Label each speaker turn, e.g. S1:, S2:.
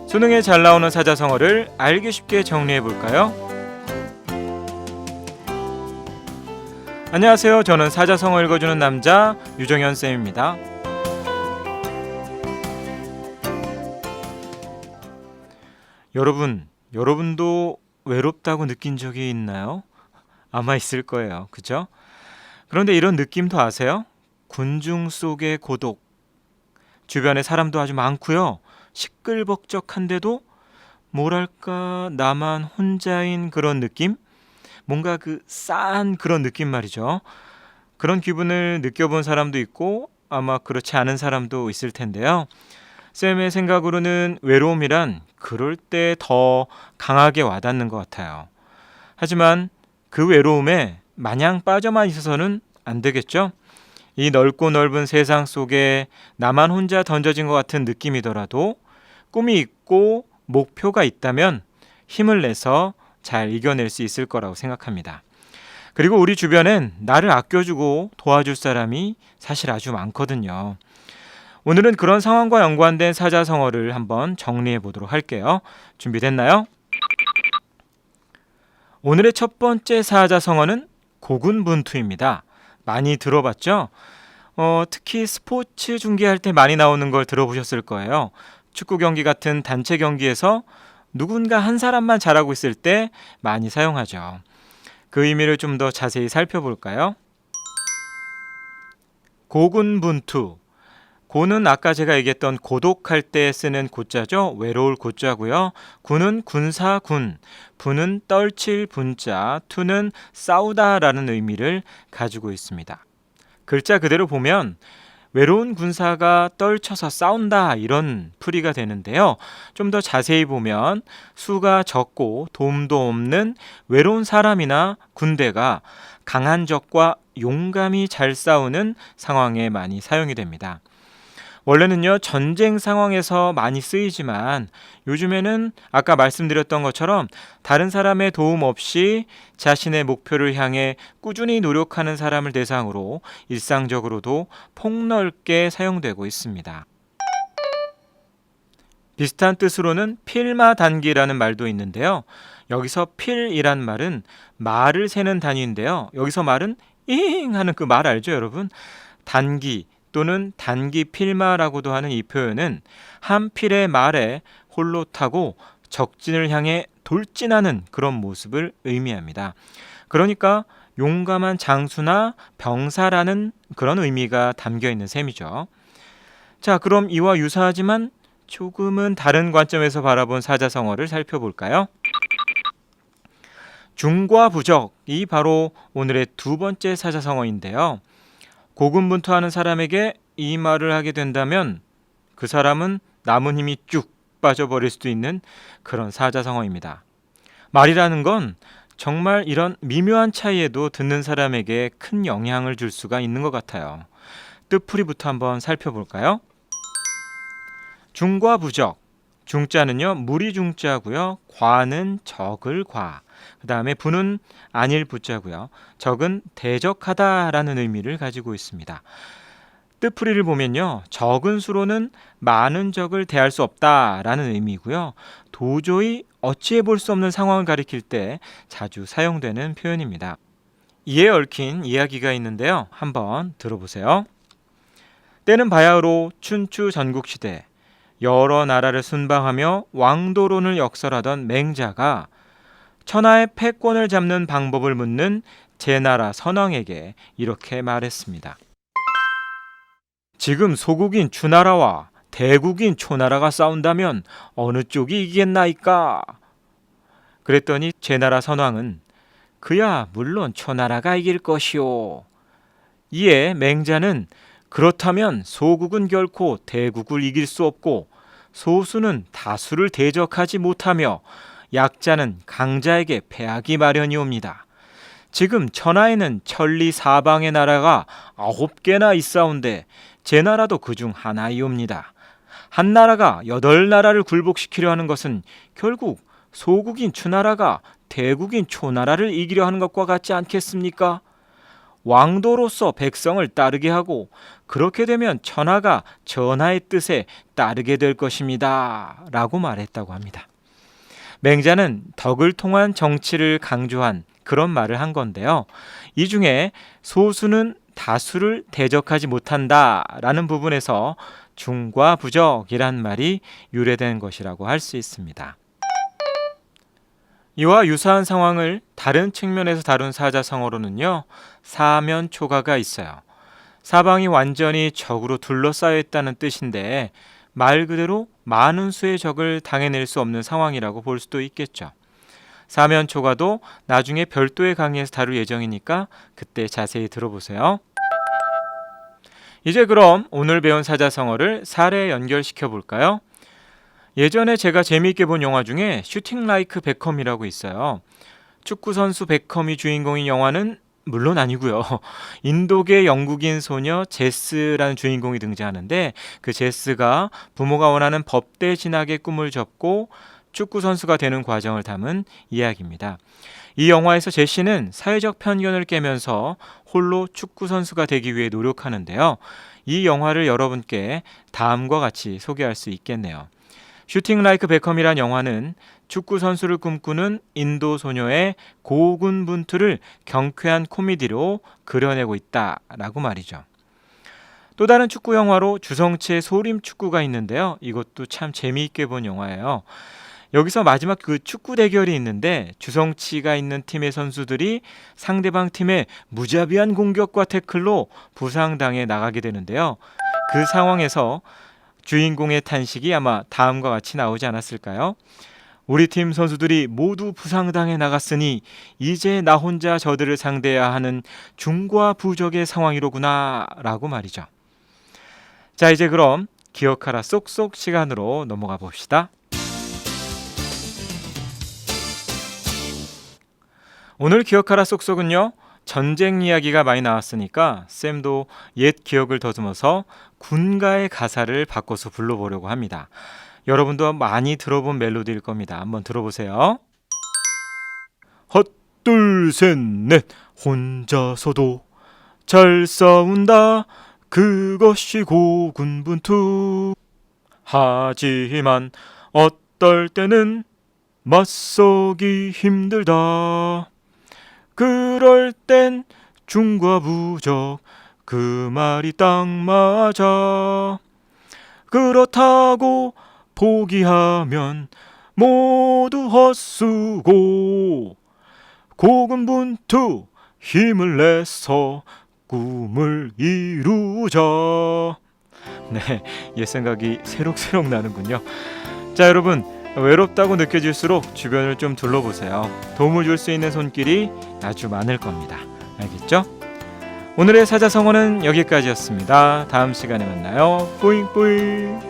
S1: 수능에 잘 나오는 사자성어를 알기 쉽게 정리해 볼까요? 안녕하세요. 저는 사자성어 읽어주는 남자 유정현 쌤입니다. 여러분도 외롭다고 느낀 적이 있나요? 아마 있을 거예요. 그죠? 그런데 이런 느낌도 아세요? 군중 속의 고독. 주변에 사람도 아주 많고요. 시끌벅적한데도 뭐랄까 나만 혼자인 그런 느낌? 뭔가 그 싸한 그런 느낌 말이죠. 그런 기분을 느껴본 사람도 있고 아마 그렇지 않은 사람도 있을 텐데요. 쌤의 생각으로는 외로움이란 그럴 때 더 강하게 와닿는 것 같아요. 하지만 그 외로움에 마냥 빠져만 있어서는 안 되겠죠? 이 넓고 넓은 세상 속에 나만 혼자 던져진 것 같은 느낌이더라도 꿈이 있고 목표가 있다면 힘을 내서 잘 이겨낼 수 있을 거라고 생각합니다. 그리고 우리 주변엔 나를 아껴주고 도와줄 사람이 사실 아주 많거든요. 오늘은 그런 상황과 연관된 사자성어를 한번 정리해 보도록 할게요. 준비됐나요? 오늘의 첫 번째 사자성어는 고군분투입니다. 많이 들어봤죠? 특히 스포츠 중계할 때 많이 나오는 걸 들어보셨을 거예요. 축구 경기 같은 단체 경기에서 누군가 한 사람만 잘하고 있을 때 많이 사용하죠. 그 의미를 좀 더 자세히 살펴볼까요? 고군분투. 고는 아까 제가 얘기했던 고독할 때 쓰는 고자죠. 외로울 고자고요. 군은 군사군, 분은 떨칠 분자, 투는 싸우다라는 의미를 가지고 있습니다. 글자 그대로 보면 외로운 군사가 떨쳐서 싸운다 이런 풀이가 되는데요. 좀 더 자세히 보면 수가 적고 도움도 없는 외로운 사람이나 군대가 강한 적과 용감히 잘 싸우는 상황에 많이 사용이 됩니다. 원래는요 전쟁 상황에서 많이 쓰이지만 요즘에는 아까 말씀드렸던 것처럼 다른 사람의 도움 없이 자신의 목표를 향해 꾸준히 노력하는 사람을 대상으로 일상적으로도 폭넓게 사용되고 있습니다. 비슷한 뜻으로는 필마단기라는 말도 있는데요. 여기서 필이란 말은 말을 세는 단위인데요. 여기서 말은 잉 하는 그 말 알죠 여러분? 단기 또는 단기 필마라고도 하는 이 표현은 한 필의 말에 홀로 타고 적진을 향해 돌진하는 그런 모습을 의미합니다. 그러니까 용감한 장수나 병사라는 그런 의미가 담겨 있는 셈이죠. 자, 그럼 이와 유사하지만 조금은 다른 관점에서 바라본 사자성어를 살펴볼까요? 중과부적이 바로 오늘의 두 번째 사자성어인데요. 고군분투하는 사람에게 이 말을 하게 된다면 그 사람은 남은 힘이 쭉 빠져버릴 수도 있는 그런 사자성어입니다. 말이라는 건 정말 이런 미묘한 차이에도 듣는 사람에게 큰 영향을 줄 수가 있는 것 같아요. 뜻풀이부터 한번 살펴볼까요? 중과부적. 중자는요 무리 중자고요. 과는 적을 과. 그 다음에 부는 아닐 부자고요. 적은 대적하다라는 의미를 가지고 있습니다. 뜻풀이를 보면요. 적은 수로는 많은 적을 대할 수 없다라는 의미고요. 도저히 어찌해 볼 수 없는 상황을 가리킬 때 자주 사용되는 표현입니다. 이에 얽힌 이야기가 있는데요. 한번 들어보세요. 때는 바야흐로 춘추 전국시대 여러 나라를 순방하며 왕도론을 역설하던 맹자가 천하의 패권을 잡는 방법을 묻는 제나라 선왕에게 이렇게 말했습니다. 지금 소국인 주나라와 대국인 초나라가 싸운다면 어느 쪽이 이기겠나이까? 그랬더니 제나라 선왕은 그야 물론 초나라가 이길 것이오. 이에 맹자는 그렇다면 소국은 결코 대국을 이길 수 없고 소수는 다수를 대적하지 못하며 약자는 강자에게 패하기 마련이옵니다. 지금 천하에는 천리 사방의 나라가 9개나 있사온데 제 나라도 그중 하나이옵니다. 한 나라가 8나라를 굴복시키려 하는 것은 결국 소국인 추나라가 대국인 초나라를 이기려 하는 것과 같지 않겠습니까? 왕도로서 백성을 따르게 하고 그렇게 되면 천하가 전하의 뜻에 따르게 될 것입니다. 라고 말했다고 합니다. 맹자는 덕을 통한 정치를 강조한 그런 말을 한 건데요. 이 중에 소수는 다수를 대적하지 못한다 라는 부분에서 중과 부적이란 말이 유래된 것이라고 할 수 있습니다. 이와 유사한 상황을 다른 측면에서 다룬 사자성어로는요, 사면초가가 있어요. 사방이 완전히 적으로 둘러싸여 있다는 뜻인데 말 그대로 많은 수의 적을 당해낼 수 없는 상황이라고 볼 수도 있겠죠. 사면초가도 나중에 별도의 강의에서 다룰 예정이니까 그때 자세히 들어보세요. 이제 그럼 오늘 배운 사자성어를 사례에 연결시켜 볼까요? 예전에 제가 재미있게 본 영화 중에 슈팅 라이크 베컴이라고 있어요. 축구선수 베컴이 주인공인 영화는 물론 아니고요. 인도계 영국인 소녀 제스라는 주인공이 등장하는데 그 제스가 부모가 원하는 법대 진학의 꿈을 접고 축구선수가 되는 과정을 담은 이야기입니다. 이 영화에서 제시는 사회적 편견을 깨면서 홀로 축구선수가 되기 위해 노력하는데요. 이 영화를 여러분께 다음과 같이 소개할 수 있겠네요. 슈팅 라이크 베컴이란 영화는 축구 선수를 꿈꾸는 인도 소녀의 고군분투를 경쾌한 코미디로 그려내고 있다라고 말이죠. 또 다른 축구 영화로 주성치의 소림 축구가 있는데요. 이것도 참 재미있게 본 영화예요. 여기서 마지막 그 축구 대결이 있는데 주성치가 있는 팀의 선수들이 상대방 팀의 무자비한 공격과 태클로 부상당해 나가게 되는데요. 그 상황에서 주인공의 탄식이 아마 다음과 같이 나오지 않았을까요? 우리 팀 선수들이 모두 부상당해 나갔으니 이제 나 혼자 저들을 상대해야 하는 중과 부적의 상황이로구나 라고 말이죠. 자, 이제 그럼 기억하라 쏙쏙 시간으로 넘어가 봅시다. 오늘 기억하라 쏙쏙은요, 전쟁 이야기가 많이 나왔으니까 쌤도 옛 기억을 더듬어서 군가의 가사를 바꿔서 불러보려고 합니다. 여러분도 많이 들어본 멜로디일 겁니다. 한번 들어보세요. 헛둘 셋넷 혼자서도 잘 싸운다 그것이 고군분투 하지만 어떨 때는 맞서기 힘들다 그럴 땐 중과 부적 그 말이 딱 맞아 그렇다고 포기하면 모두 헛수고 고군분투 힘을 내서 꿈을 이루자. 네, 옛 생각이 새록새록 나는군요. 자, 여러분 외롭다고 느껴질수록 주변을 좀 둘러보세요. 도움을 줄 수 있는 손길이 아주 많을 겁니다. 알겠죠? 오늘의 사자성어는 여기까지였습니다. 다음 시간에 만나요. 뿌잉뿌잉.